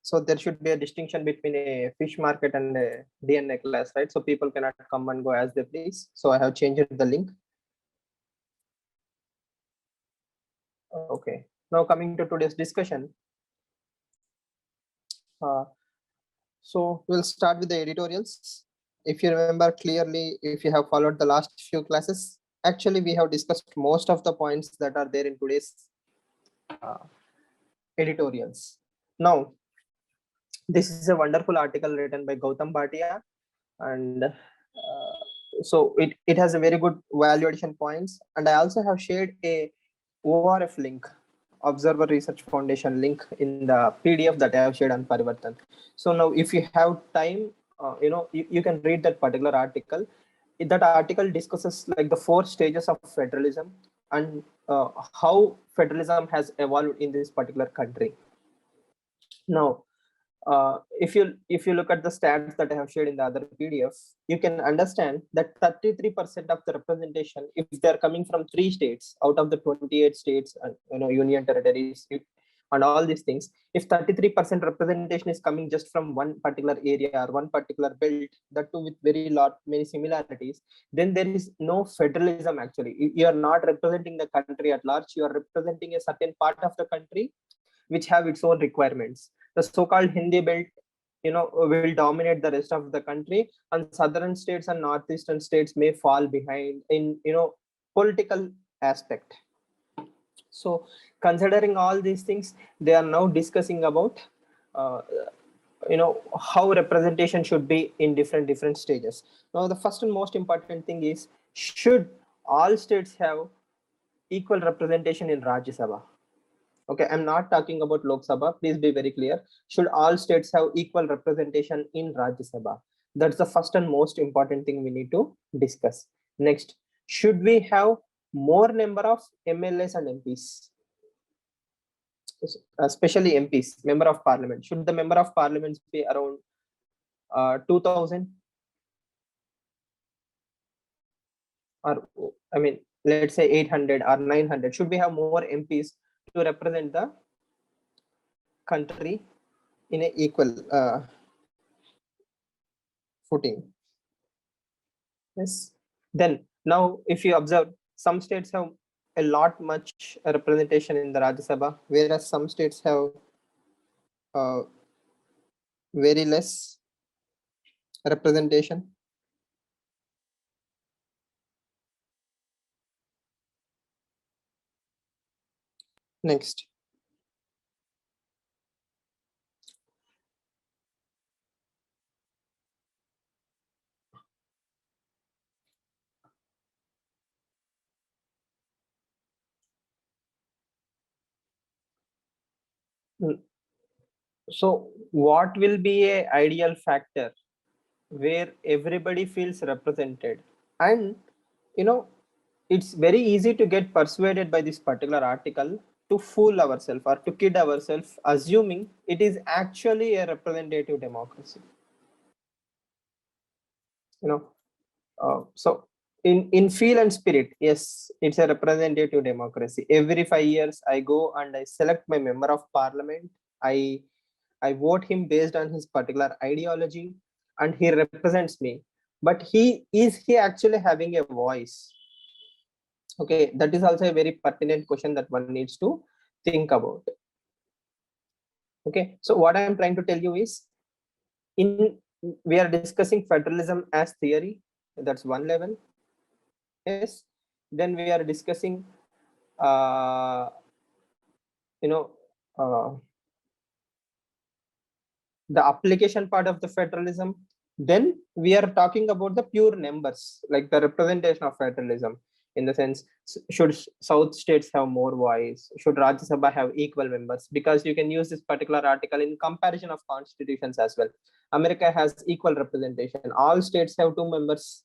So there should be a distinction between a fish market and a DNA class, right? So people cannot come and go as they please. So I have changed the link. Okay, now coming to today's discussion. So we'll start with the editorials. If you remember clearly, if you have followed the last few classes, actually we have discussed most of the points that are there in today's editorials. Now, this is a wonderful article written by Gautam Bhatia, and so it has a very good value addition points. And I also have shared a ORF link, Observer Research Foundation link, in the PDF that I have shared on Parivartan. So now if you have time, you can read that particular article. That article discusses like the 4 stages of federalism and how federalism has evolved in this particular country. Now, if you look at the stats that I have shared in the other PDF, you can understand that 33% of the representation, if they are coming from 3 states out of the 28 states and union territories and all these things, if 33% representation is coming just from one particular area or one particular belt, that too with many similarities, then there is no federalism. Actually, you are not representing the country at large. You are representing a certain part of the country which have its own requirements. The so-called Hindi belt, will dominate the rest of the country, and southern states and northeastern states may fall behind in, political aspect. So considering all these things, they are now discussing about, how representation should be in different stages. Now, the first and most important thing is, should all states have equal representation in Rajya Sabha? Okay, I'm not talking about Lok Sabha. Please be very clear. Should all states have equal representation in Rajya Sabha? That's the first and most important thing we need to discuss. Next, should we have more number of MLAs and MPs? Especially MPs, member of parliament. Should the member of parliament be around 2,000? Or, I mean, let's say 800 or 900. Should we have more MPs to represent the country in an equal footing? Yes. Then now, if you observe, some states have a lot much representation in the Rajya Sabha, whereas some states have very less representation. Next. So what will be a ideal factor where everybody feels represented? And it's very easy to get persuaded by this particular article to fool ourselves or to kid ourselves, assuming it is actually a representative democracy. So in feel and spirit, yes, it's a representative democracy. Every 5 years I go and I select my member of parliament. I vote him based on his particular ideology, and he represents me. But he actually having a voice? Okay, that is also a very pertinent question that one needs to think about. Okay, so what I am trying to tell you is, we are discussing federalism as theory. That's one level. Yes. Then we are discussing, uh, the application part of the federalism. Then we are talking about the pure numbers, like the representation of federalism, in the sense, should South states have more voice? Should Rajya Sabha have equal members? Because you can use this particular article in comparison of constitutions as well. America has equal representation. All states have 2 members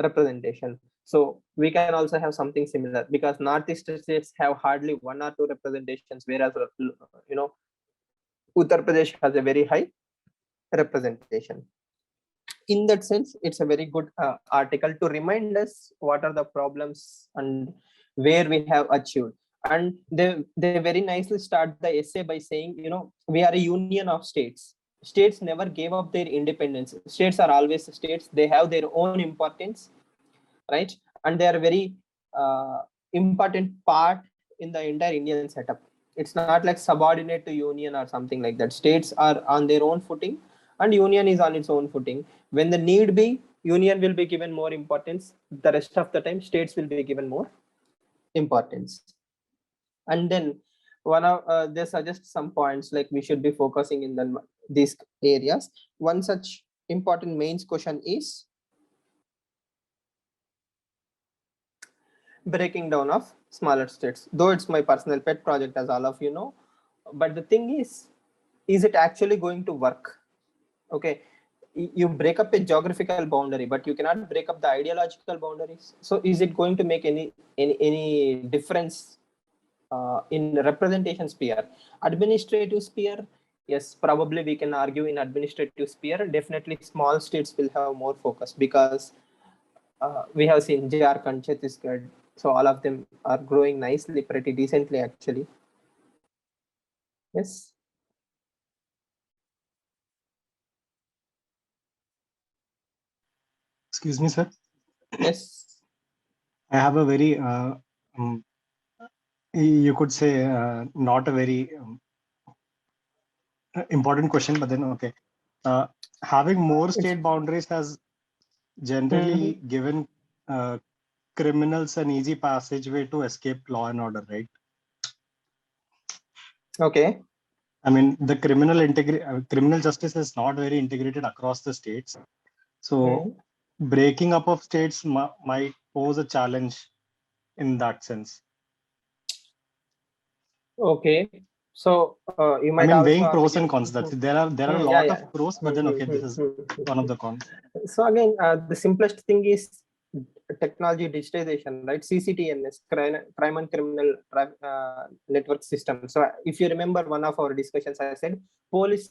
representation. So we can also have something similar, because Northeast states have hardly 1 or 2 representations, whereas Uttar Pradesh has a very high representation. In that sense, it's a very good article to remind us what are the problems and where we have achieved. And they very nicely start the essay by saying, you know, we are a union of states. States never gave up their independence. States are always states. They have their own importance, right? And they are very important part in the entire Indian setup. It's not like subordinate to union or something like that. States are on their own footing, and union is on its own footing. When the need be, union will be given more importance. The rest of the time, states will be given more importance. And then one of they suggest some points like we should be focusing in these areas. One such important mains question is breaking down of smaller states, though it's my personal pet project, as all of you know. But the thing is it actually going to work? Okay, you break up a geographical boundary, but you cannot break up the ideological boundaries. So is it going to make any difference in representation sphere? Administrative sphere, yes, probably we can argue in administrative sphere. Definitely small states will have more focus, because we have seen Jharkhand, Chhattisgarh, so all of them are growing nicely, pretty decently actually. Yes. Excuse me, sir. Yes. I have a very, you could say, not a very important question, but then okay. Having more state boundaries has generally given criminals an easy passageway to escape law and order, right? Okay. I mean, the criminal justice is not very integrated across the states. So breaking up of states might pose a challenge in that sense. Okay. So you I might mean, also weighing ask pros again. and cons. That's it. There are a Yeah, lot yeah. of pros, but then okay, this is one of the cons. So again, the simplest thing is technology digitization, right? CCTNS, crime and criminal network system. So if you remember one of our discussions, I said police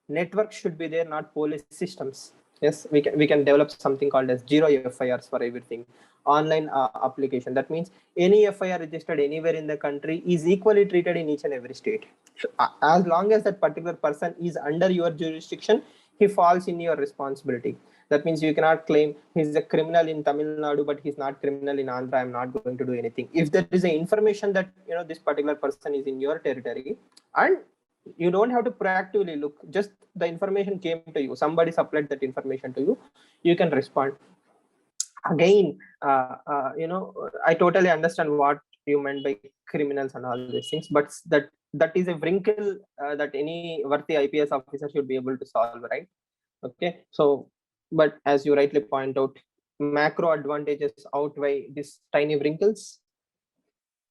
network should be there, not police systems. Yes, we can develop something called as zero FIRs for everything. Online application. That means any FIR registered anywhere in the country is equally treated in each and every state. So, as long as that particular person is under your jurisdiction, he falls in your responsibility. That means you cannot claim he's a criminal in Tamil Nadu, but he's not criminal in Andhra. I'm not going to do anything. If there is a information that this particular person is in your territory, and you don't have to proactively look, just the information came to you. Somebody supplied that information to you. You can respond. Again, I totally understand what you meant by criminals and all these things, but that is a wrinkle that any worthy IPS officer should be able to solve, right? Okay, so but as you rightly point out, macro advantages outweigh these tiny wrinkles.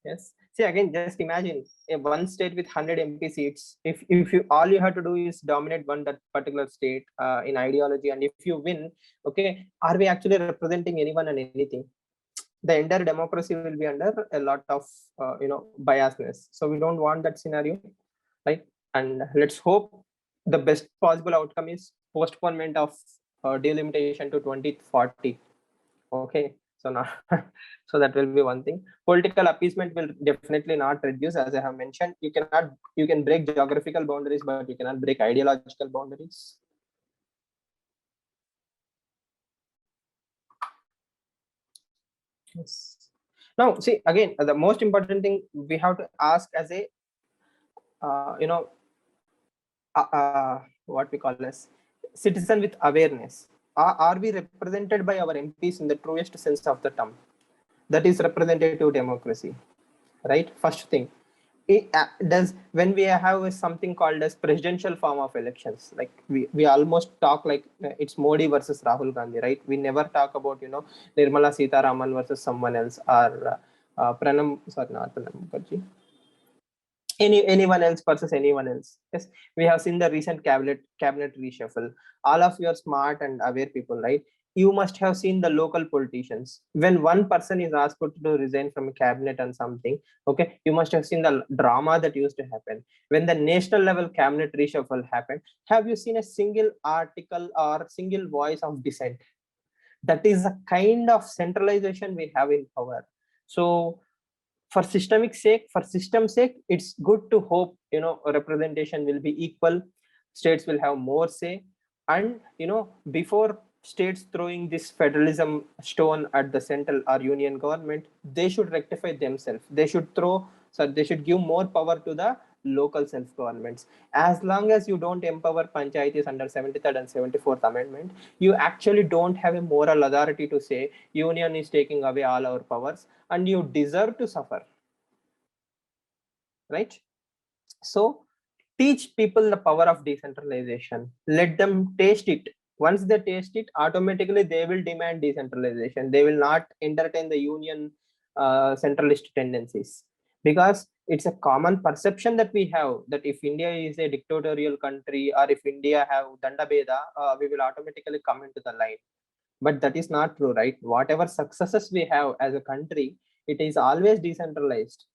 Yes. See, again, just imagine a one state with 100 MP seats. If you all you have to do is dominate one that particular state in ideology, and if you win, okay, are we actually representing anyone and anything? The entire democracy will be under a lot of biasness. So we don't want that scenario, right? And let's hope the best possible outcome is postponement of delimitation to 2040. Okay, so now so that will be one thing. Political appeasement will definitely not reduce, as I have mentioned. You can break geographical boundaries, but you cannot break ideological boundaries. Yes. Now, see, again, the most important thing we have to ask as a uh, you know what we call as citizen with awareness. Are we represented by our MPs in the truest sense of the term? That is representative democracy, right? First thing, does when we have something called as presidential form of elections, like we almost talk like it's Modi versus Rahul Gandhi, right? We never talk about Nirmala Sitaraman versus someone else, or Pranam, sorry, not Pranam Mukherjee, anyone else versus anyone else. Yes, we have seen the recent cabinet reshuffle. All of you are smart and aware people, right? You must have seen the local politicians. When one person is asked to resign from a cabinet and something, okay, you must have seen the drama that used to happen. When the national level cabinet reshuffle happened, have you seen a single article or single voice of dissent? That is a kind of centralization we have in power. So for systemic sake, for system's sake, it's good to hope, representation will be equal, states will have more say. And before states throwing this federalism stone at the central or union government, they should rectify themselves. They should give more power to the local self-governments. As long as you don't empower panchayatis under 73rd and 74th amendment, you actually don't have a moral authority to say union is taking away all our powers and you deserve to suffer, right? So teach people the power of decentralization. Let them taste it. Once they taste it, automatically they will demand decentralization. They will not entertain the union centralist tendencies, because it's a common perception that we have that if India is a dictatorial country or if India have Dandabeda, we will automatically come into the line. But that is not true, right? Whatever successes we have as a country, it is always decentralized.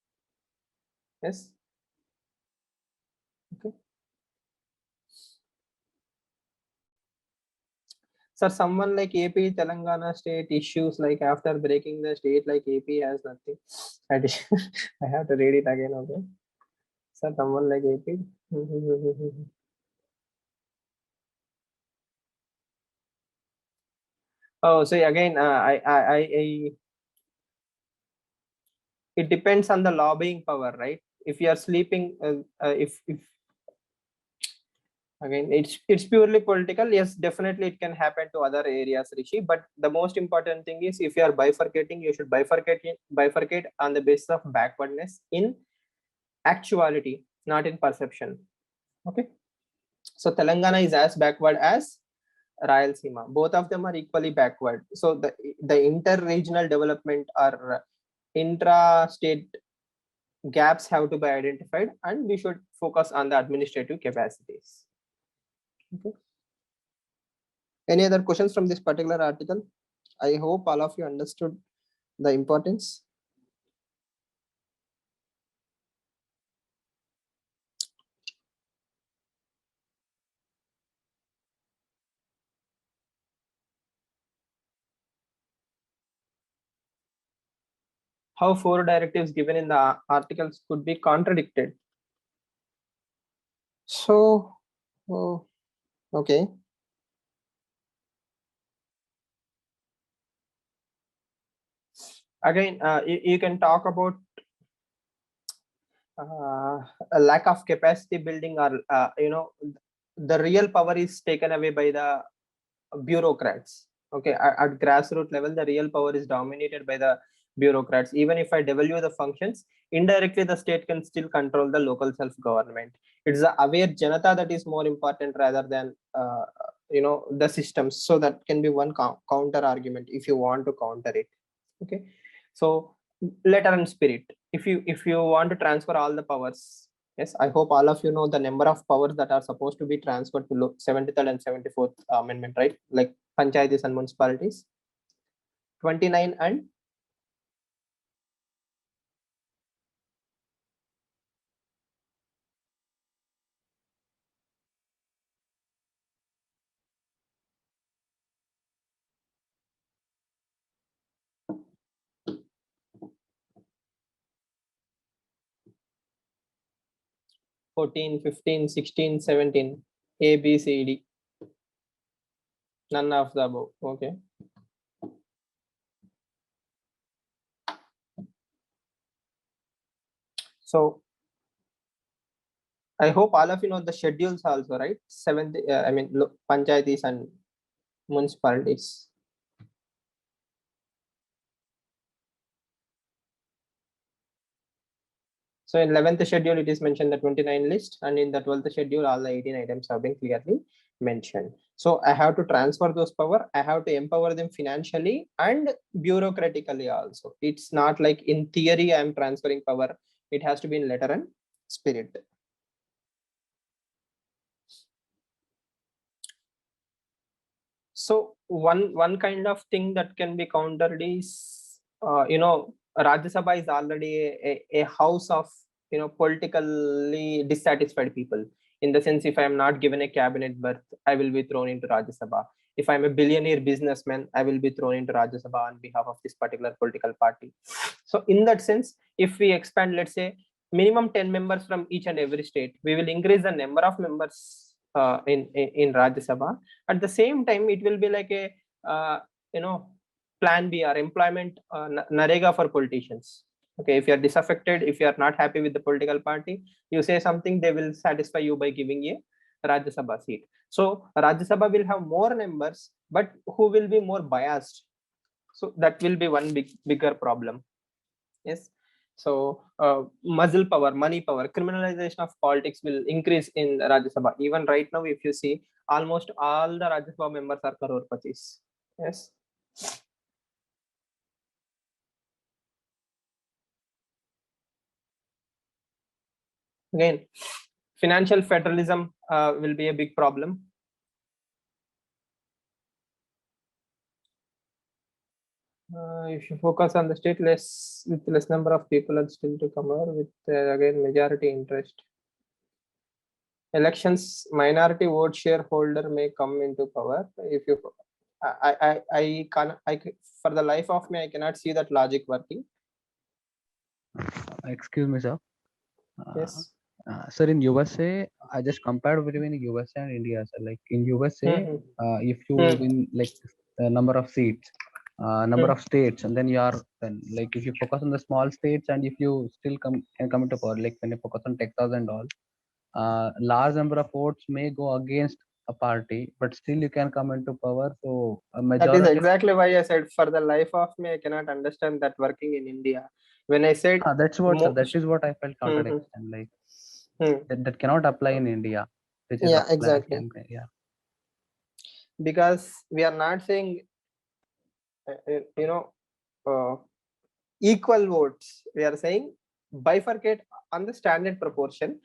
Yes. Okay. So someone like AP, Telangana state issues like after breaking the state like AP has nothing. I have to read it again. Okay. So someone like AP. Oh, so again, it depends on the lobbying power, right? If you are sleeping, if again it's purely political, yes, definitely it can happen to other areas, Rishi. But the most important thing is if you are bifurcating, you should bifurcate on the basis of backwardness in actuality, not in perception. Okay. So Telangana is as backward as Rayalaseema. Both of them are equally backward. So the inter-regional development or intra-state gaps have to be identified, and we should focus on the administrative capacities. Okay. Any other questions from this particular article? I hope all of you understood the importance. How 4 directives given in the articles could be contradicted. So, oh, okay. Again, you can talk about a lack of capacity building, or the real power is taken away by the bureaucrats. Okay, at grassroots level, the real power is dominated by the bureaucrats. Even if I devalue the functions, indirectly the state can still control the local self-government. It's the aware janata that is more important rather than the systems. So that can be one counter argument if you want to counter it. Okay, so letter and spirit. If you want to transfer all the powers, yes, I hope all of you know the number of powers that are supposed to be transferred to 73rd and 74th amendment, right? Like panchayatis and municipalities. 29 and 14, 15, 16, 17. A, B, C, D. None of the above. Okay. So I hope all of you know the schedules also, right? Seventh, panchayatis and municipalities. So in 11th schedule, it is mentioned the 29 list, and in the 12th schedule, all the 18 items have been clearly mentioned. So I have to transfer those power. I have to empower them financially and bureaucratically also. It's not like in theory I'm transferring power. It has to be in letter and spirit. So one kind of thing that can be countered is, Rajya Sabha is already a house of politically dissatisfied people. In the sense, if I am not given a cabinet berth, I will be thrown into Rajya Sabha. If I'm a billionaire businessman, I will be thrown into Rajya Sabha on behalf of this particular political party. So in that sense, if we expand, let's say minimum 10 members from each and every state, we will increase the number of members in Rajya Sabha. At the same time, it will be like a plan B or employment narega for politicians. Okay, if you are disaffected, if you are not happy with the political party, you say something, they will satisfy you by giving a Rajya Sabha seat. So Rajya Sabha will have more members, but who will be more biased? So that will be one bigger problem. Yes. So muscle power, money power, criminalization of politics will increase in Rajya Sabha. Even right now, if you see, almost all the Rajya Sabha members are crorepati's. Yes. Again, financial federalism will be a big problem. If you focus on the state less with less number of people and still to come over with again majority interest. Elections, minority vote shareholder may come into power. If you, I can't, for the life of me, I cannot see that logic working. Excuse me, sir. Yes. Sir, in USA, I just compared between USA and India. Sir, like in USA, if you win like the number of seats, number of states, and then you are then like if you focus on the small states and if you still can come into power, like when you focus on Texas and all, large number of votes may go against a party, but still you can come into power. So a majority. That is exactly why I said for the life of me, I cannot understand that working in India. When I said that's what that is what I felt contradiction. Like that cannot apply in India. Which is exactly. Yeah. Because we are not saying equal votes. We are saying bifurcate on the standard proportion.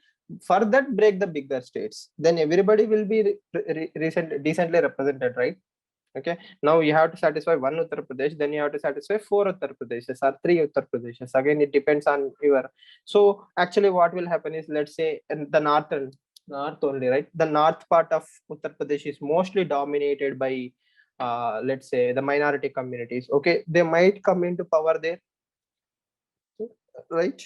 For that, break the bigger states. Then everybody will be decently represented, right? Okay. Now you have to satisfy one Uttar Pradesh, then you have to satisfy 4 Uttar Pradeshes or 3 Uttar Pradeshes. Again, it depends on your. So actually, what will happen is, let's say in the north only, right? The north part of Uttar Pradesh is mostly dominated by, let's say, the minority communities. Okay, they might come into power there, right?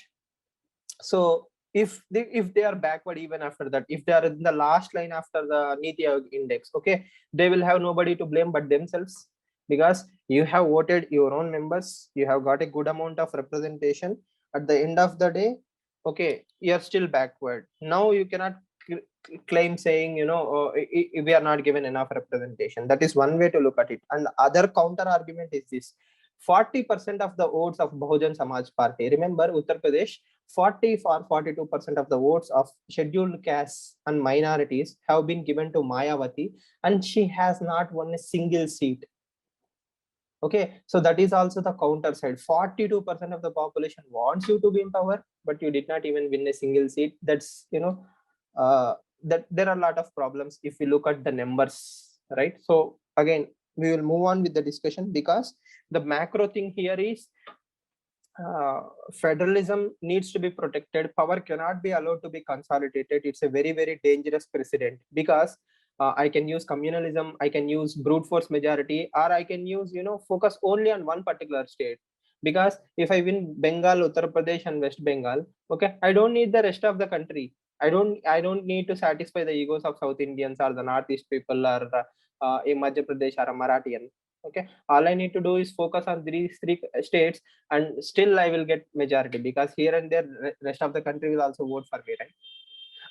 So if they are backward even after that, if they are in the last line after the Niti Aayog index, okay, they will have nobody to blame but themselves, because you have voted your own members, you have got a good amount of representation. At the end of the day, okay, you are still backward. Now you cannot claim saying, we are not given enough representation. That is one way to look at it. And the other counter argument is this: 40% of the votes of Bahujan Samaj Party. Remember, Uttar Pradesh, 40 or 42% of the votes of scheduled castes and minorities have been given to Mayawati, and she has not won a single seat. Okay, so that is also the counter side. 42% of the population wants you to be in power, but you did not even win a single seat. That's, that there are a lot of problems if we look at the numbers, right? So again, we will move on with the discussion, because the macro thing here is federalism needs to be protected. Power cannot be allowed to be consolidated. It's a very, very dangerous precedent, because I can use communalism, I can use brute force majority, or I can use, focus only on one particular state. Because if I win Bengal, Uttar Pradesh, and West Bengal, okay, I don't need the rest of the country. I don't need to satisfy the egos of South Indians or the Northeast people, or a Madhya Pradesh or a Marathian. Okay, all I need to do is focus on these 3 states, and still I will get majority, because here and there rest of the country will also vote for me, right?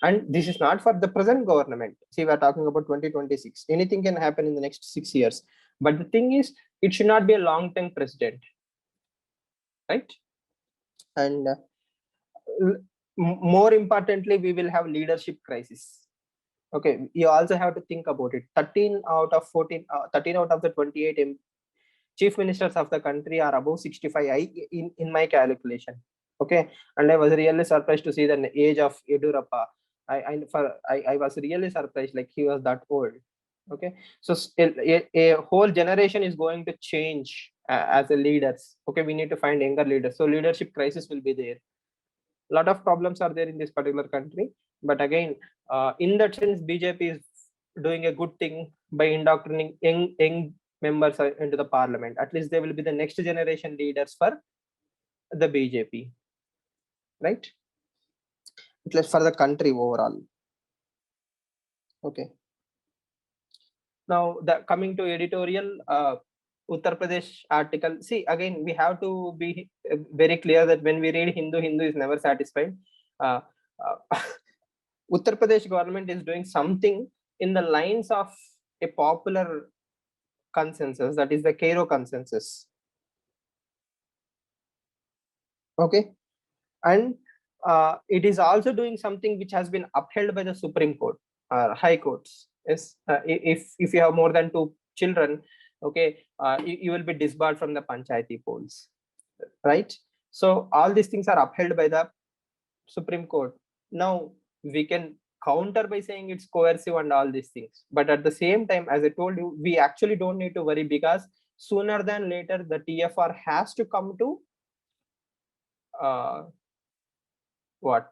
And this is not for the present government. See, we are talking about 2026. Anything can happen in the next 6 years. But the thing is, it should not be a long-term president, right? And more importantly, we will have leadership crisis. Okay, you also have to think about it. 13 out of the 28 chief ministers of the country are above 65 in my calculation. Okay, and I was really surprised to see the age of Yedurappa. I was really surprised, like he was that old. Okay, so a whole generation is going to change as a leaders. Okay, we need to find younger leaders. So leadership crisis will be there. A lot of problems are there in this particular country. But again, in that sense, BJP is doing a good thing by indoctrinating young members into the parliament. At least they will be the next generation leaders for the BJP, right? At least for the country overall. Okay. Now, coming to editorial, Uttar Pradesh article. See, again, we have to be very clear that when we read Hindu, Hindu is never satisfied. Uttar Pradesh government is doing something in the lines of a popular consensus, that is the Cairo consensus. Okay, and it is also doing something which has been upheld by the Supreme Court or High Courts. Yes, if you have more than 2 children, okay, you will be disbarred from the panchayati polls, right? So all these things are upheld by the Supreme Court. Now we can counter by saying it's coercive and all these things, but at the same time, as I told you, we actually don't need to worry, because sooner than later the TFR has to come to what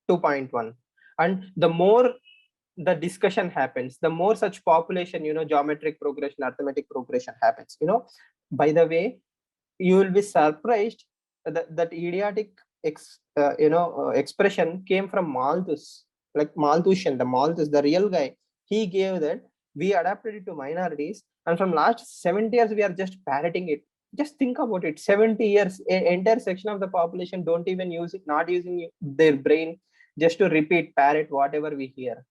2.1, and the more the discussion happens, the more such population, geometric progression, arithmetic progression happens. By the way, you will be surprised that idiotic expression came from Malthus, like Malthusian, the real guy. He gave that we adapted it to minorities, and from last 70 years we are just parroting it. Just think about it. 70 years, an entire section of the population don't even use it, not using their brain, just to repeat, parrot whatever we hear.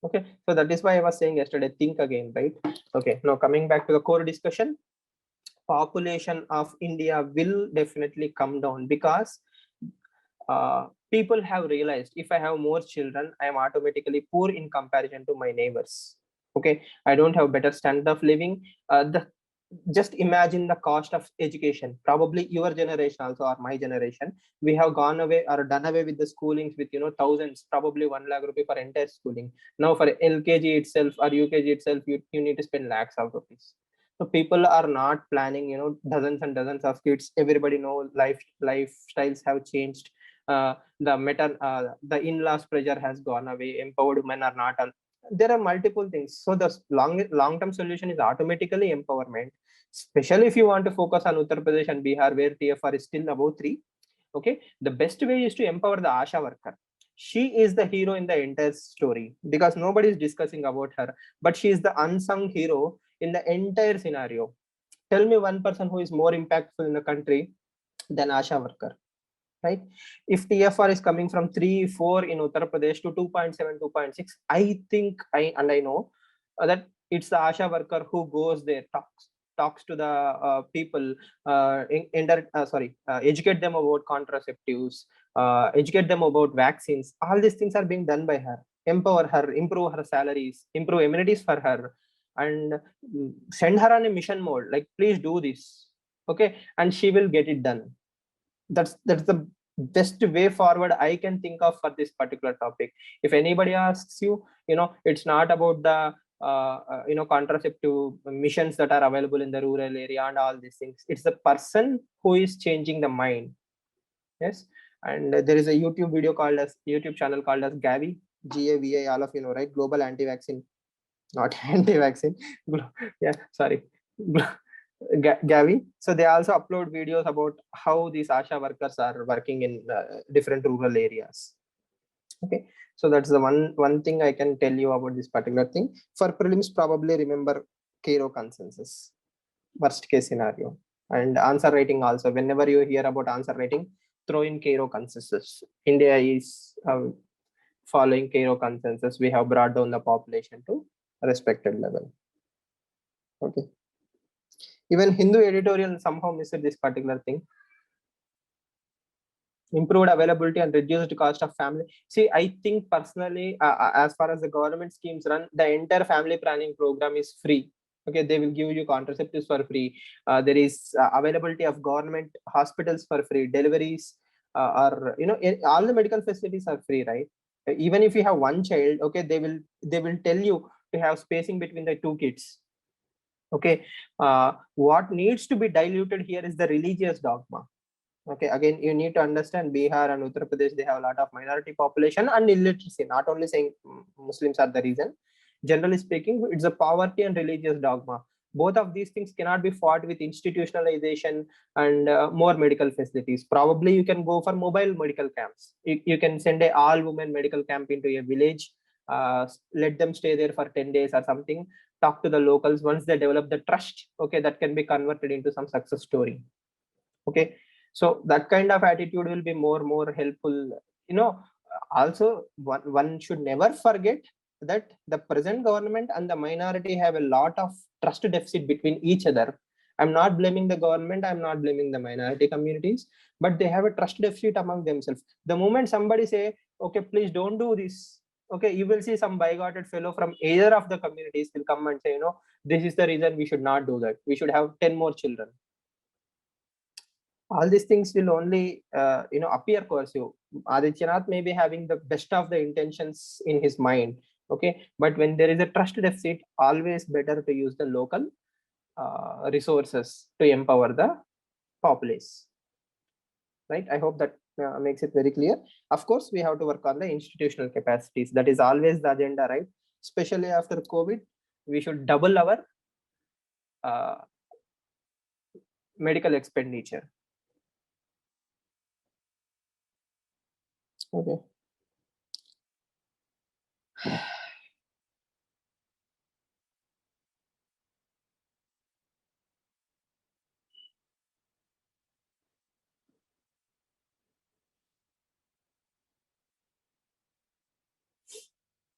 Okay, so that is why I was saying yesterday, think again, right? Okay, now coming back to the core discussion, population of India will definitely come down, because people have realized if I have more children, I am automatically poor in comparison to my neighbors. Okay, I don't have better standard of living. Just imagine the cost of education. Probably your generation also, or my generation, we have gone away or done away with the schoolings with thousands, probably 1 lakh rupee for entire schooling. Now for LKG itself or UKG itself, you need to spend lakhs of rupees. So people are not planning dozens and dozens of kids. Everybody know lifestyles have changed. The in-laws pressure has gone away. Empowered men are not there are multiple things. So the long-term solution is automatically empowerment, especially if you want to focus on Uttar Pradesh and Bihar, where TFR is still above 3. Okay, the best way is to empower the Asha worker. She is the hero in the entire story, because nobody is discussing about her, but she is the unsung hero in the entire scenario. Tell me one person who is more impactful in the country than Asha worker, right? If TFR is coming from 3-4 in Uttar Pradesh to 2.7, 2.6, I think I know that it's the Asha worker who goes there, talks to the people, educate them about contraceptives, educate them about vaccines. All these things are being done by her. Empower her, improve her salaries, improve amenities for her, and send her on a mission mode, like please do this. Okay, and she will get it done. That's the best way forward I can think of for this particular topic. If anybody asks you, it's not about the contraceptive missions that are available in the rural area and all these things. It's the person who is changing the mind. Yes, and there is a YouTube channel called as Gavi, GAVI, all of right? Global anti-vaccine, not anti-vaccine. Yeah, sorry. Gavi. So they also upload videos about how these Asha workers are working in different rural areas. Okay, so that's the one thing I can tell you about this particular thing. For prelims, probably remember Cairo consensus, worst case scenario, and answer writing also. Whenever you hear about answer writing, throw in Cairo consensus. India is following Cairo consensus. We have brought down the population to a respected level. Okay. Even Hindu editorial somehow missed this particular thing. Improved availability and reduced cost of family. See, I think personally, as far as the government schemes run, the entire family planning program is free. Okay, they will give you contraceptives for free. There is availability of government hospitals for free. Deliveries are, all the medical facilities are free, right? Even if you have one child, okay, they will tell you to have spacing between the 2 kids. Okay, what needs to be diluted here is the religious dogma. Okay, again, you need to understand Bihar and Uttar Pradesh, they have a lot of minority population and illiteracy. Not only saying Muslims are the reason, Generally speaking, it's a poverty and religious dogma. Both of these things cannot be fought with institutionalization and more medical facilities. Probably you can go for mobile medical camps. You can send a all women medical camp into a village, let them stay there for 10 days or something, talk to the locals. Once they develop the trust, okay, that can be converted into some success story. Okay, so that kind of attitude will be more helpful. Also one should never forget that the present government and the minority have a lot of trust deficit between each other. I'm not blaming the government, I'm not blaming the minority communities, but they have a trust deficit among themselves. The moment somebody say, okay, please don't do this, okay, you will see some bigoted fellow from either of the communities will come and say, this is the reason we should not do that, we should have 10 more children. All these things will only appear coercive. Adityanath may be having the best of the intentions in his mind, okay, but when there is a trust deficit, always better to use the local resources to empower the populace, right? I hope that makes it very clear. Of course, we have to work on the institutional capacities. That is always the agenda, right? Especially after COVID, we should double our medical expenditure. Okay.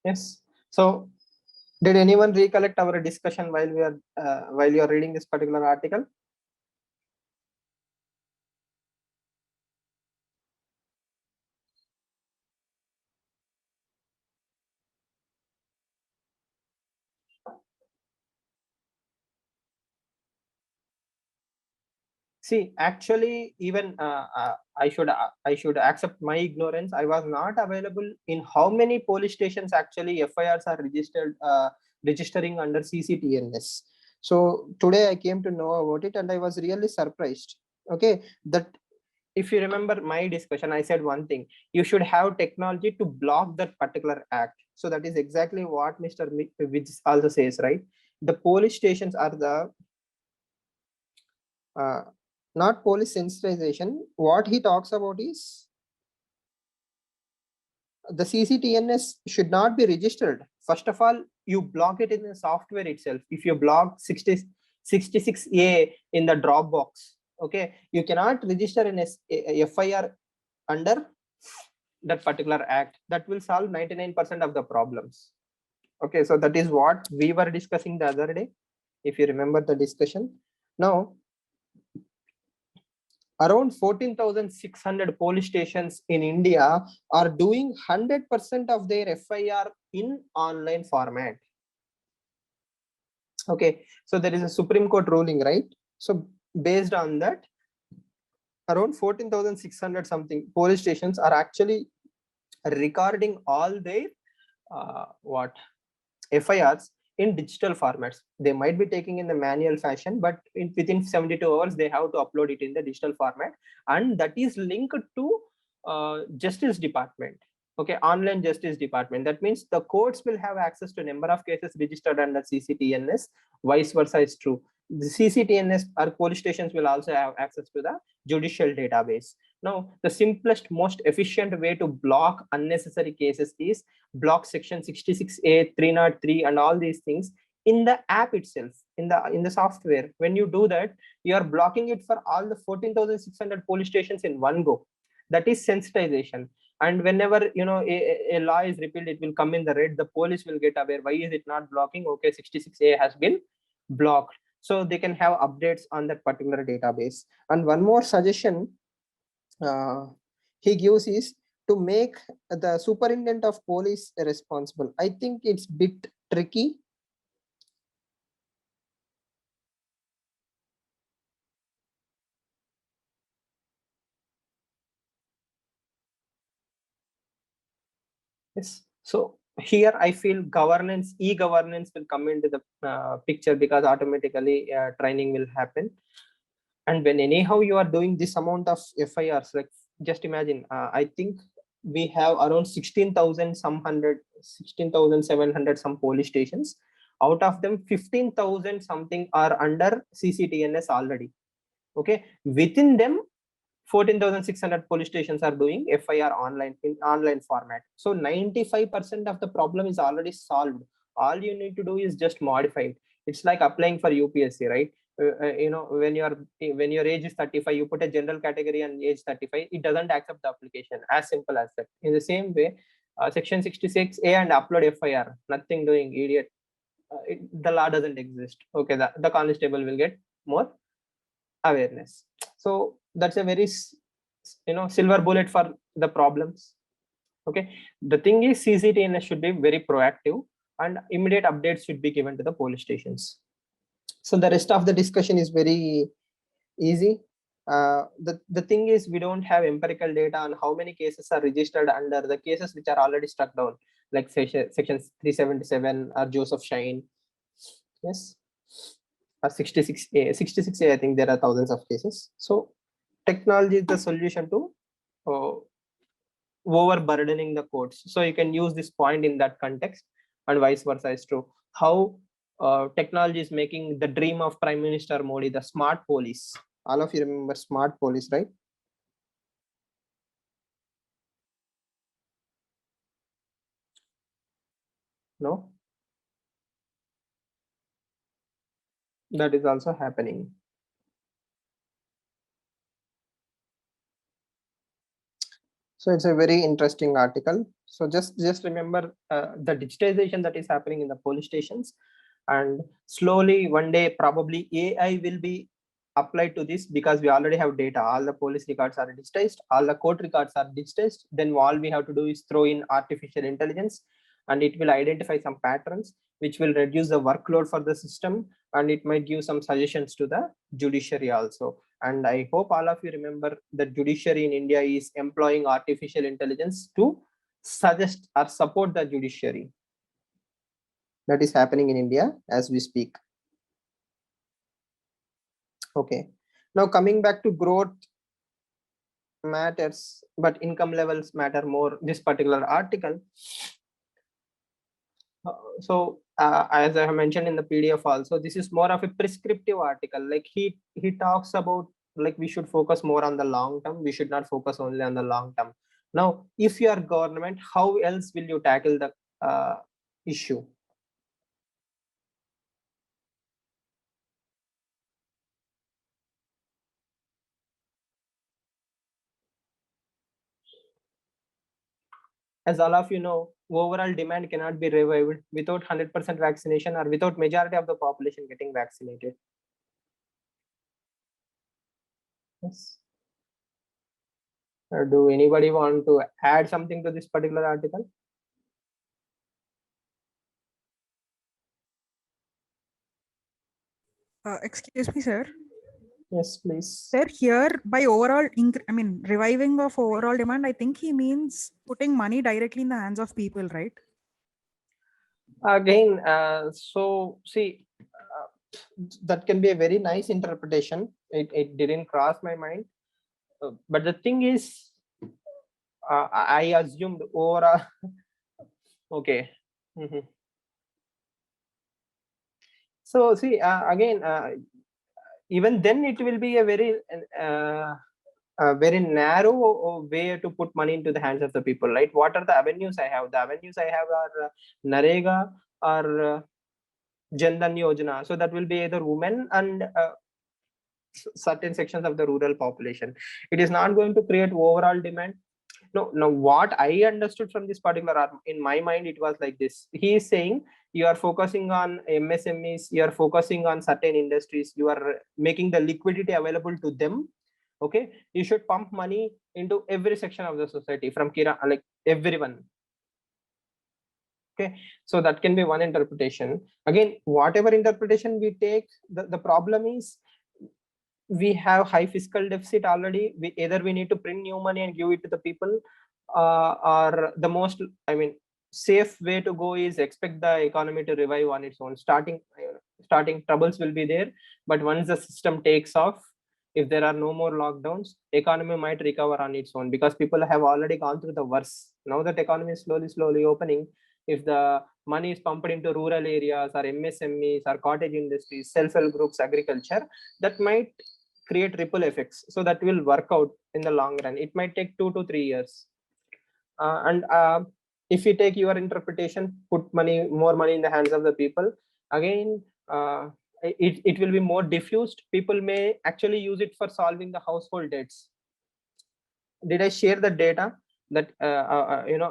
Yes. So, did anyone recollect our discussion while you are reading this particular article? See, actually, even I should accept my ignorance. I was not available in how many police stations actually FIRs are registering under CCTNS. So today I came to know about it, and I was really surprised. Okay, that if you remember my discussion, I said one thing: you should have technology to block that particular act. So that is exactly what Mr. Vij also says, right? The police stations are the not police sensitization. What he talks about is the CCTNS should not be registered. First of all, you block it in the software itself. If you block 66A in the Dropbox, okay, you cannot register an FIR under that particular act. That will solve 99% of the problems. Okay, so that is what we were discussing the other day, if you remember the discussion. Now, around 14,600 police stations in India are doing 100% of their FIR in online format. Okay, so there is a Supreme Court ruling, right? So based on that, around 14,600 something police stations are actually recording all their FIRs in digital formats. They might be taking in the manual fashion, but within 72 hours, they have to upload it in the digital format. And that is linked to Justice Department. Okay, online Justice Department. That means the courts will have access to number of cases registered under CCTNS. Vice versa is true. The CCTNS or police stations will also have access to the judicial database. Now, the simplest, most efficient way to block unnecessary cases is block section 66A, 303, and all these things in the app itself, in the software. When you do that, you are blocking it for all the 14,600 police stations in one go. That is sensitization. And whenever a law is repealed, it will come in the red. The police will get aware. Why is it not blocking? Okay, 66A has been blocked. So they can have updates on that particular database. And one more suggestion he gives is to make the superintendent of police responsible. I think it's a bit tricky. Yes. So here I feel governance, e-governance will come into the picture, because automatically training will happen. And when anyhow you are doing this amount of FIRs, like just imagine, I think we have around 16,700 some police stations. Out of them, 15,000 something are under CCTNS already. Okay, within them, 14,600 police stations are doing FIR online in online format. So 95% of the problem is already solved. All you need to do is just modify it. It's like applying for UPSC, right? When your age is 35, you put a general category and age 35, it doesn't accept the application. As simple as that. In the same way, section 66A and upload FIR, nothing doing, idiot. The law doesn't exist. Okay, the constable will get more awareness. So that's a very silver bullet for the problems. Okay, the thing is CCTNS should be very proactive and immediate updates should be given to the police stations. So the rest of the discussion is very easy. The thing is, we don't have empirical data on how many cases are registered under the cases which are already struck down, like section 377 or Joseph Shine. Yes, 66A, I think there are thousands of cases. So technology is the solution to overburdening the courts. So you can use this point in that context, and vice versa is true. How technology is making the dream of Prime Minister Modi, the smart police. All of you remember smart police, right? No? That is also happening. So it's a very interesting article. So just remember the digitization that is happening in the police stations, and slowly one day probably AI will be applied to this, because we already have data. All the police records are digitized, all the court records are digitized. Then all we have to do is throw in artificial intelligence, and it will identify some patterns, which will reduce the workload for the system, and it might give some suggestions to the judiciary also. And I hope all of you remember that judiciary in India is employing artificial intelligence to suggest or support the judiciary. That is happening in India as we speak. Okay, now coming back to growth matters, but income levels matter more, this particular article. As I have mentioned in the PDF also, this is more of a prescriptive article. Like he talks about, like, we should focus more on the long term. We should not focus only on the long term. Now, if you are government, how else will you tackle the issue? As all of you know, overall demand cannot be revived without 100% vaccination or without majority of the population getting vaccinated. Yes. Do anybody want to add something to this particular article? Excuse me, sir. Yes, please. Sir, here by overall, reviving of overall demand, I think he means putting money directly in the hands of people, right? Again, so see, that can be a very nice interpretation. It didn't cross my mind. But the thing is, I assumed overall. Okay. So see, again, even then it will be a very narrow way to put money into the hands of the people, right? What are the avenues I have? The avenues I have are Narega or Jan Dhan Yojana. So that will be either women and certain sections of the rural population. It is not going to create overall demand. No, what I understood from this particular, in my mind, it was like this. He is saying you are focusing on MSMEs, you are focusing on certain industries, you are making the liquidity available to them. Okay, you should pump money into every section of the society, from Kira, like everyone. Okay, so that can be one interpretation. Again, whatever interpretation we take, the problem is we have high fiscal deficit already. Either we need to print new money and give it to the people, or the most, safe way to go is expect the economy to revive on its own. Starting troubles will be there, but once the system takes off, if there are no more lockdowns, economy might recover on its own, because people have already gone through the worst. Now that economy is slowly opening, if the money is pumped into rural areas or MSMEs or cottage industries, self-help groups, agriculture, that might create ripple effects. So that will work out in the long run. It might take 2 to 3 years. And if you take your interpretation, put more money in the hands of the people, again, it will be more diffused. People may actually use it for solving the household debts. Did I share the data that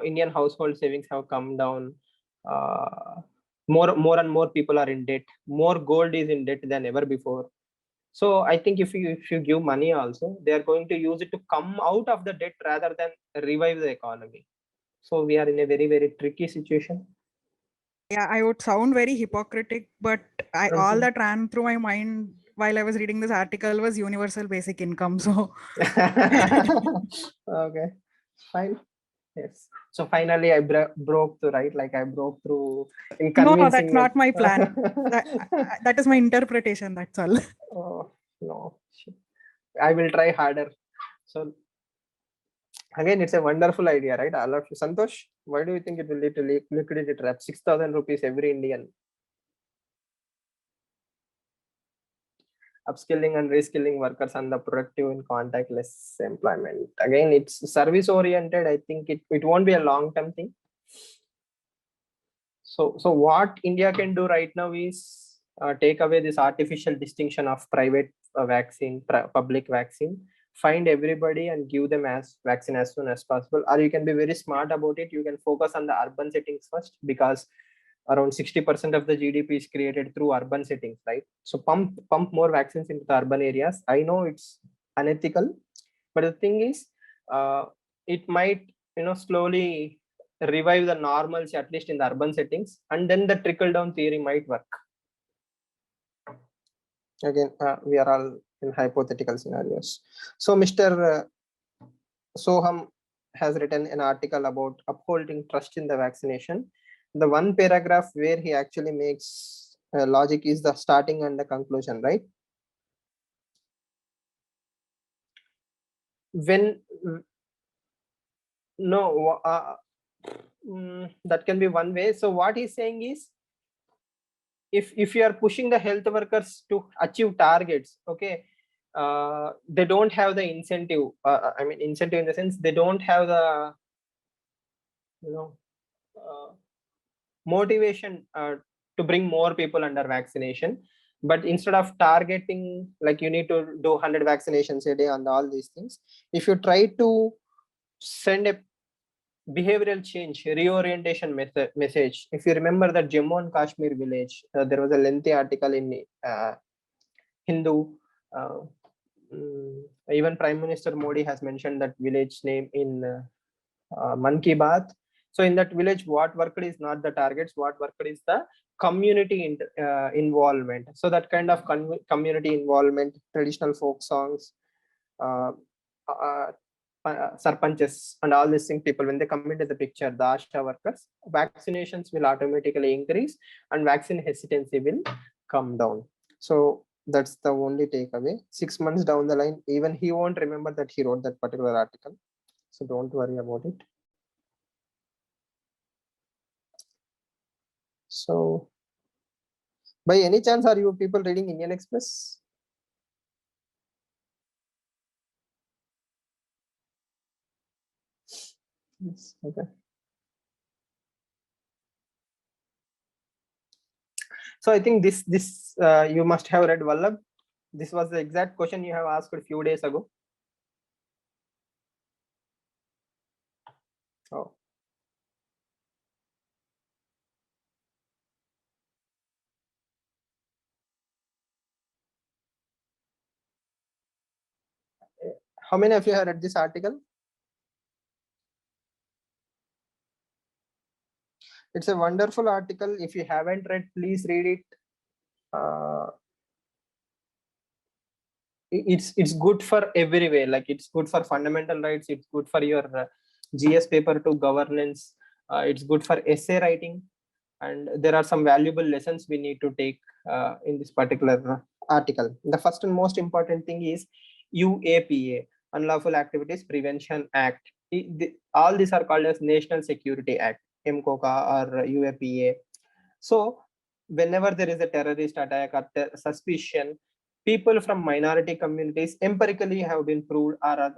Indian household savings have come down? More and more people are in debt. More gold is in debt than ever before. So I think if you give money also, they are going to use it to come out of the debt rather than revive the economy. So we are in a very tricky situation. Yeah, I would sound very hypocritic, but all that ran through my mind while I was reading this article was universal basic income. So okay, fine. Yes. So finally, I broke through, right? Like I broke through in convincing. No, that's not my plan. That is my interpretation. That's all. Oh no, I will try harder. So again, it's a wonderful idea, right? I love Santosh. Why do you think it will lead to liquidity trap? 6,000 rupees every Indian. Upskilling and reskilling workers on the productive and contactless employment. Again, it's service oriented. I think it won't be a long-term thing. So what India can do right now is take away this artificial distinction of private vaccine, public vaccine, find everybody and give them as vaccine as soon as possible. Or you can be very smart about it. You can focus on the urban settings first, because around 60% of the GDP is created through urban settings, right? So pump more vaccines into the urban areas. I know it's unethical, but the thing is, it might slowly revive the normalcy, at least in the urban settings, and then the trickle down theory might work. Again, we are all in hypothetical scenarios. So Mr. Soham has written an article about upholding trust in the vaccination. The one paragraph where he actually makes logic is the starting and the conclusion, right? When no, that can be one way. So what he's saying is, if you are pushing the health workers to achieve targets, okay, they don't have the incentive. I mean, incentive in the sense they don't have the motivation to bring more people under vaccination. But instead of targeting, like you need to do 100 vaccinations a day and all these things, if you try to send a behavioral change, reorientation message. If you remember that Jammu and Kashmir village, there was a lengthy article in Hindu. Even Prime Minister Modi has mentioned that village name in Man Ki Baat. So in that village, what worked is not the targets, what worked is the community involvement. So that kind of community involvement, traditional folk songs, sarpanches and all these things, people, when they come into the picture, the ASHA workers, vaccinations will automatically increase and vaccine hesitancy will come down. So that's the only takeaway. 6 months down the line, even he won't remember that he wrote that particular article. So don't worry about it. So by any chance, are you people reading Indian Express? Yes, okay. So I think this you must have read, Vallabh. This was the exact question you have asked a few days ago. Oh. How many of you have read this article? It's a wonderful article. If you haven't read, please read it. It's good for every way. Like it's good for fundamental rights. It's good for your GS paper 2 governance. It's good for essay writing. And there are some valuable lessons we need to take in this particular article. The first and most important thing is, UAPA, Unlawful Activities Prevention Act. All these are called as National Security Act, MCOCA or UAPA. So whenever there is a terrorist attack or suspicion, people from minority communities empirically have been proved are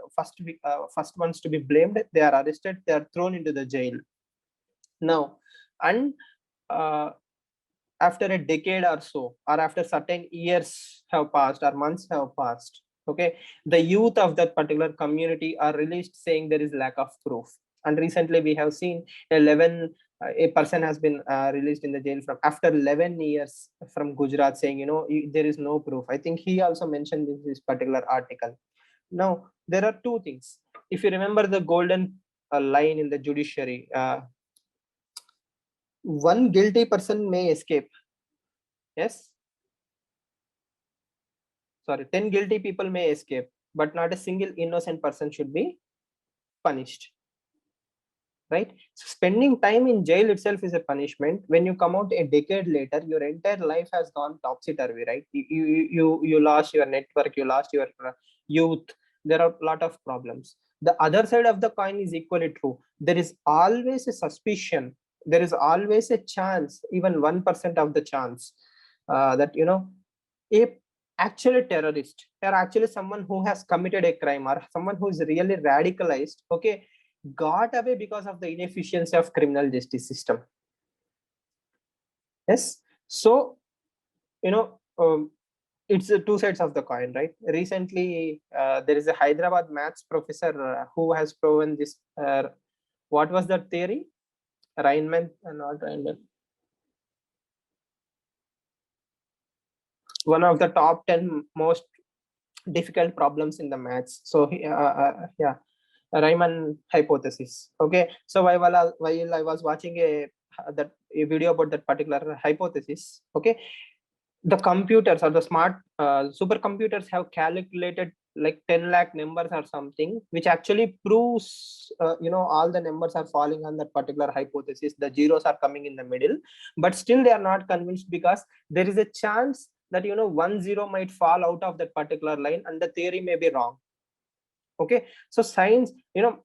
first ones to be blamed. They are arrested, they are thrown into the jail. Now, and after a decade or so, or after certain years have passed or months have passed, okay, the youth of that particular community are released saying there is lack of proof. And recently we have seen a person has been released in the jail from after 11 years from Gujarat saying, you know, there is no proof. I think he also mentioned in this particular article. Now, there are two things. If you remember the golden line in the judiciary, one guilty person may escape. Yes. Sorry, 10 guilty people may escape, but not a single innocent person should be punished. Right? So spending time in jail itself is a punishment. When you come out a decade later, your entire life has gone topsy-turvy, right? You lost your network, you lost your youth. There are a lot of problems. The other side of the coin is equally true. There is always a suspicion. There is always a chance, even 1% of the chance that, you know, a actually terrorist or actually someone who has committed a crime or someone who is really radicalized, okay, got away because of the inefficiency of criminal justice system. Yes. So, you know, it's the two sides of the coin, right? Recently, there is a Hyderabad maths professor who has proven this. What was that theory? Reinman, not Reinman. One of the top 10 most difficult problems in the maths. So, yeah. Riemann hypothesis. Okay, so while I was watching a video about that particular hypothesis, okay, the computers or the smart supercomputers have calculated like 10 lakh numbers or something, which actually proves you know, all the numbers are falling on that particular hypothesis. The zeros are coming in the middle, but still they are not convinced because there is a chance that, you know, 1 0 might fall out of that particular line and the theory may be wrong. Okay, so science, you know,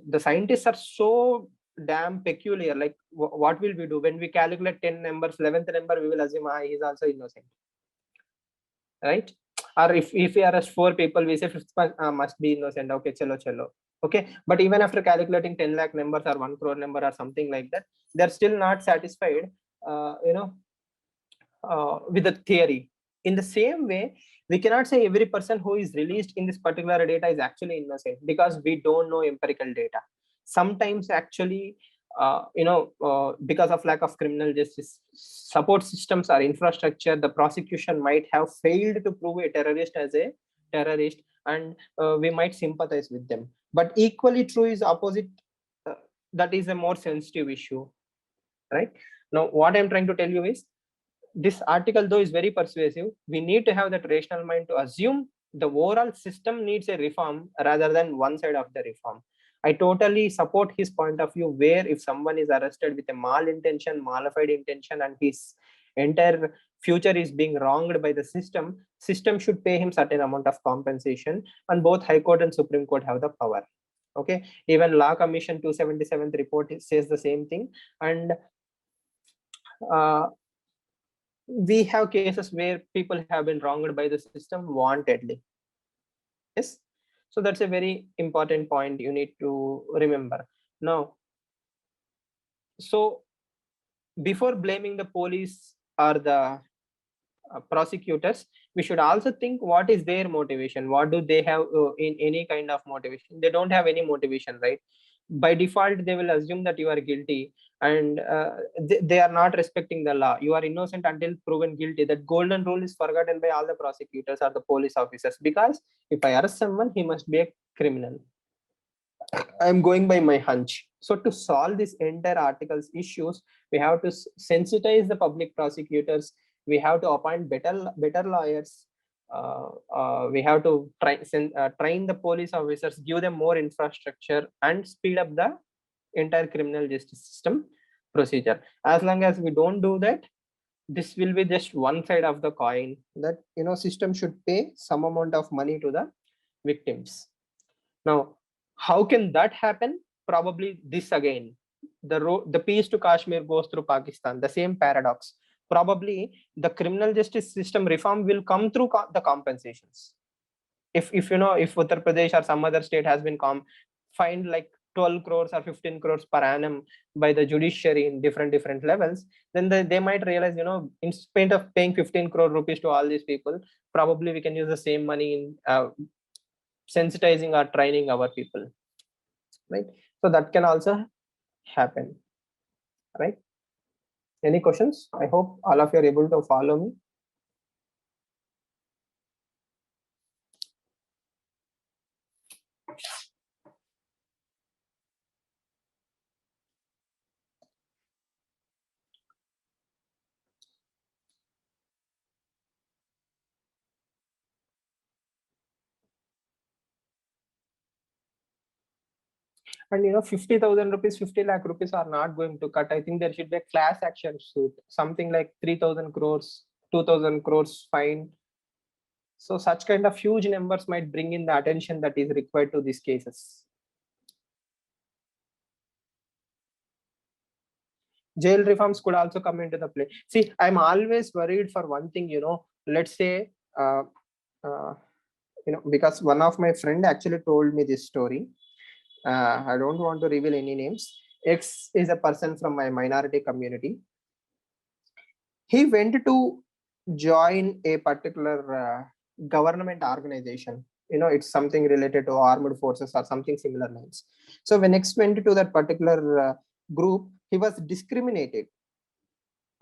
the scientists are so damn peculiar. Like, what will we do when we calculate 10 numbers, 11th number we will assume he is also innocent, right? Or if we arrest 4 people, we say 5th must be innocent. Okay, chalo. Okay, but even after calculating 10 lakh numbers or 1 crore number or something like that, they're still not satisfied, you know, with the theory. In the same way, we cannot say every person who is released in this particular data is actually innocent because we don't know empirical data. Sometimes actually, you know, because of lack of criminal justice support systems or infrastructure, the prosecution might have failed to prove a terrorist as a terrorist, and we might sympathize with them. But equally true is opposite. That is a more sensitive issue, right? Now, what I'm trying to tell you is, this article though is very persuasive. We need to have that rational mind to assume the overall system needs a reform rather than one side of the reform. I totally support his point of view, where if someone is arrested with a malified intention, and his entire future is being wronged by the system should pay him certain amount of compensation, and both High Court and Supreme Court have the power. Okay, even Law Commission 277th report says the same thing. And we have cases where people have been wronged by the system wantedly. Yes, so that's a very important point you need to remember. Now, so before blaming the police or the prosecutors, we should also think what is their motivation. What do they have in any kind of motivation? They don't have any motivation, right? By default, they will assume that you are guilty, and they are not respecting the law. You are innocent until proven guilty. That golden rule is forgotten by all the prosecutors or the police officers, because if I arrest someone, he must be a criminal. I'm going by my hunch. So to solve this entire article's issues, we have to sensitize the public prosecutors. We have to appoint better lawyers. We have to train the police officers, give them more infrastructure, and speed up the entire criminal justice system procedure. As long as we don't do that, this will be just one side of the coin, that, you know, system should pay some amount of money to the victims. Now, how can that happen? Probably this again. The peace to Kashmir goes through Pakistan, the same paradox. Probably the criminal justice system reform will come through the compensations. If Uttar Pradesh or some other state has been fined like 12 crores or 15 crores per annum by the judiciary in different levels, then they might realize, instead of paying 15 crore rupees to all these people, probably we can use the same money in sensitizing or training our people, right? So that can also happen, right? Any questions? I hope all of you are able to follow me. And 50,000 rupees, 50 lakh rupees are not going to cut. I think there should be a class action suit, something like 3,000 crores, 2,000 crores fine. So such kind of huge numbers might bring in the attention that is required to these cases. Jail reforms could also come into the play. See, I'm always worried for one thing, let's say, because one of my friend actually told me this story. I don't want to reveal any names. X is a person from my minority community. He went to join a particular government organization. It's something related to armed forces or something similar lines. So when X went to that particular group, he was discriminated.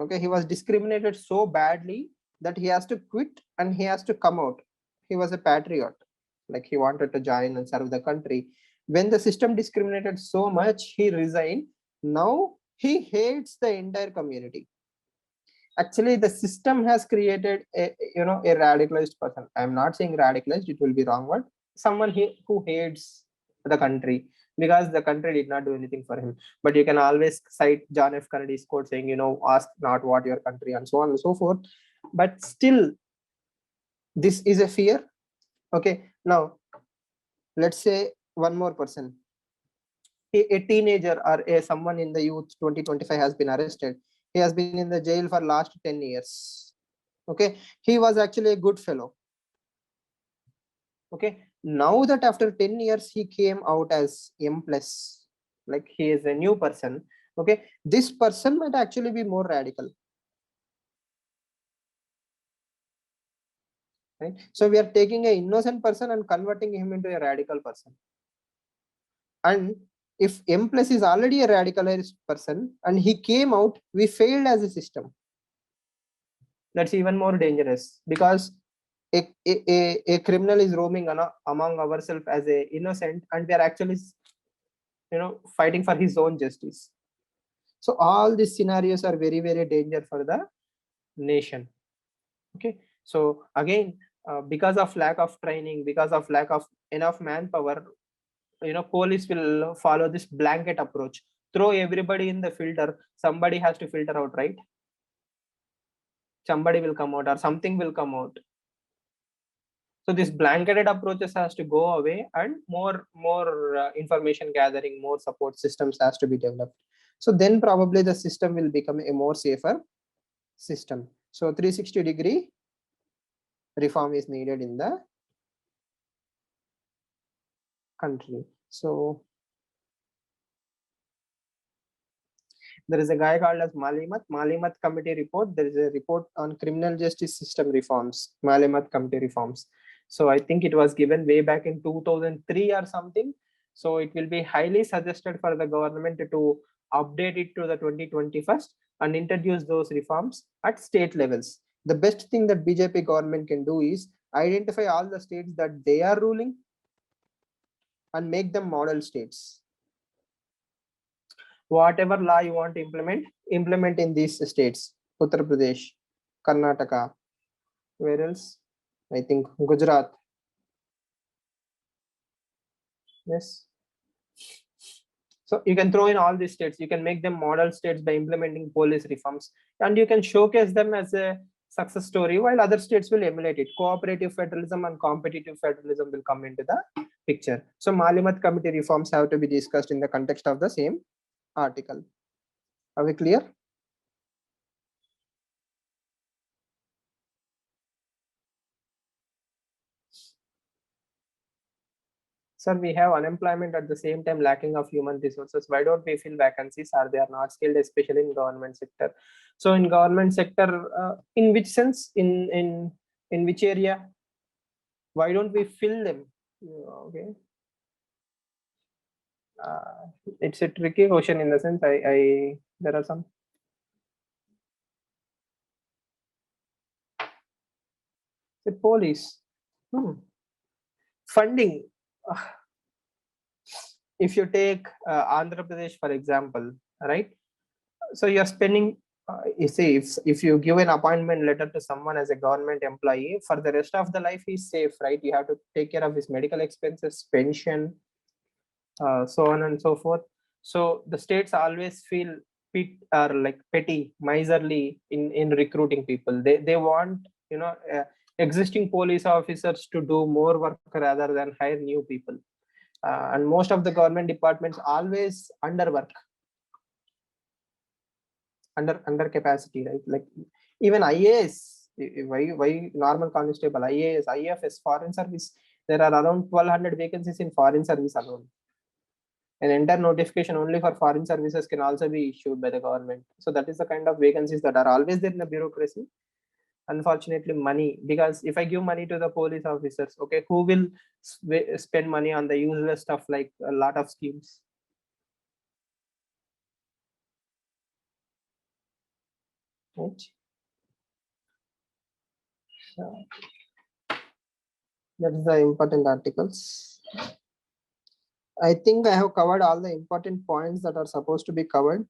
Okay, he was discriminated so badly that he has to quit and he has to come out. He was a patriot, like he wanted to join and serve the country. When the system discriminated so much, he resigned. Now he hates the entire community. Actually, the system has created a radicalized person. I'm not saying radicalized, it will be wrong word. Someone who hates the country because the country did not do anything for him. But you can always cite John F. Kennedy's quote saying, ask not what your country, and so on and so forth. But still, this is a fear. Okay, now let's say one more person, a teenager or someone in the youth 2025 has been arrested. He has been in the jail for last 10 years. Okay, he was actually a good fellow. Okay, now that after 10 years he came out as M+, like he is a new person. Okay, this person might actually be more radical, right? So we are taking an innocent person and converting him into a radical person. And if M+ is already a radicalized person and he came out, we failed as a system. That's even more dangerous, because a criminal is roaming among ourselves as a innocent, and we are actually fighting for his own justice. So all these scenarios are very, very dangerous for the nation. Okay, so again, because of lack of training, because of lack of enough manpower, police will follow this blanket approach. Throw everybody in the filter, somebody has to filter out, right? Somebody will come out or something will come out. So this blanketed approaches has to go away, and more information gathering, more support systems has to be developed. So then probably the system will become a more safer system. So 360-degree reform is needed in the country. So there is a guy called as Malimat Committee report. There is a report on criminal justice system reforms, Malimat Committee reforms. So I think it was given way back in 2003 or something. So it will be highly suggested for the government to update it to the 2021 and introduce those reforms at state levels. The best thing that BJP government can do is identify all the states that they are ruling and make them model states. Whatever law you want to implement in these states: Uttar Pradesh, Karnataka, where else? I think Gujarat. Yes. So you can throw in all these states. You can make them model states by implementing police reforms, and you can showcase them as a success story, while other states will emulate it. Cooperative federalism and competitive federalism will come into the picture. So Malimat committee reforms have to be discussed in the context of the same article. Are we clear? Sir, we have unemployment at the same time lacking of human resources. Why don't we fill vacancies? Are they are not skilled, especially in government sector? So in government sector, in which sense? In which area? Why don't we fill them? Okay. It's a tricky question in the sense I there are some. The police. Funding. If you take Andhra Pradesh, for example, right? So you're spending, you see, if you give an appointment letter to someone as a government employee, for the rest of the life, he's safe, right? You have to take care of his medical expenses, pension, so on and so forth. So the states always feel like petty, miserly in recruiting people. They want, existing police officers to do more work rather than hire new people. And most of the government departments always underwork, under capacity, right? Like even IAS, why normal constable, IAS, IFS, foreign service, there are around 1200 vacancies in foreign service alone. An entire notification only for foreign services can also be issued by the government. So that is the kind of vacancies that are always there in the bureaucracy. Unfortunately, money, because if I give money to the police officers, okay, who will spend money on the useless stuff like a lot of schemes? Right. So that is the important articles. I think I have covered all the important points that are supposed to be covered.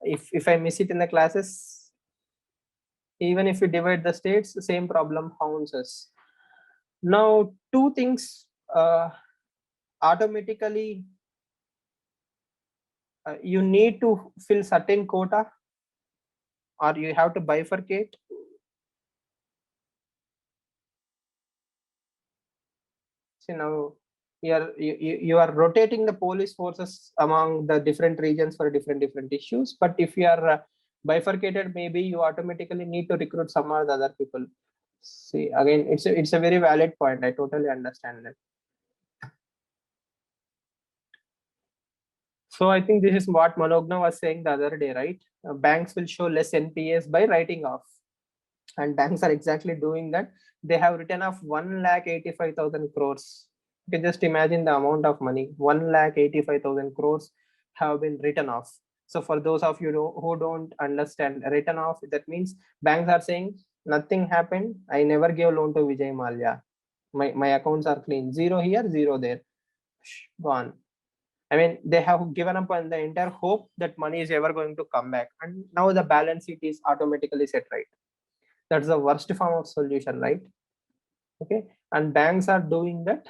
If I miss it in the classes, even if we divide the states, the same problem haunts us. Now, two things automatically you need to fill certain quota, or you have to bifurcate. So now you are rotating the police forces among the different regions for different issues. But if you are bifurcated, maybe you automatically need to recruit some or the other people. See, again, it's a very valid point. I totally understand that. So I think this is what Manogna was saying the other day, right? Banks will show less NPAs by writing off, and banks are exactly doing that. They have written off 1,85,000 crores. You can just imagine the amount of money. 1,85,000 crores have been written off. So for those of you who don't understand written off, that means banks are saying nothing happened. I never gave loan to Vijay Mallya. My accounts are clean. Zero here, zero there. Gone. I mean, they have given up on the entire hope that money is ever going to come back. And now the balance sheet is automatically set right. That's the worst form of solution, right? Okay. And banks are doing that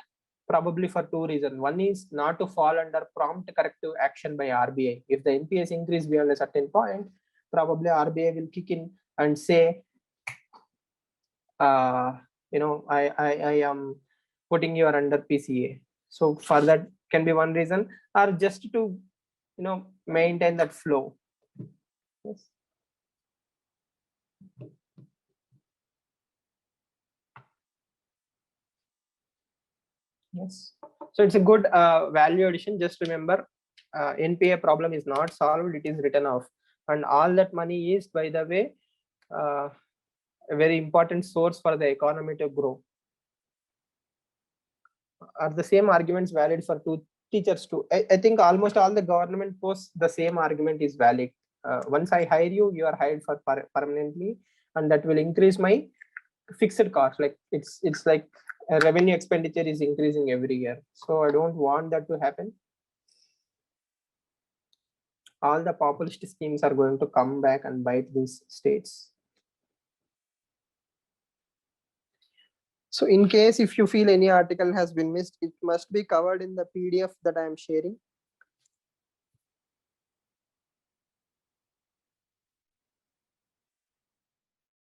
probably for two reasons. One is not to fall under prompt corrective action by RBI. If the NPS increase beyond a certain point, probably RBI will kick in and say, I am putting you under PCA. So for that can be one reason, or just to maintain that flow. Yes. Yes. So it's a good value addition. Just remember, NPA problem is not solved, it is written off. And all that money is, by the way, a very important source for the economy to grow. Are the same arguments valid for teachers too? I think almost all the government posts, the same argument is valid. Once I hire you, you are hired for permanently, and that will increase my fixed cost. Like it's like revenue expenditure is increasing every year. So I don't want that to happen. All the populist schemes are going to come back and bite these states. So in case if you feel any article has been missed, it must be covered in the PDF that I am sharing.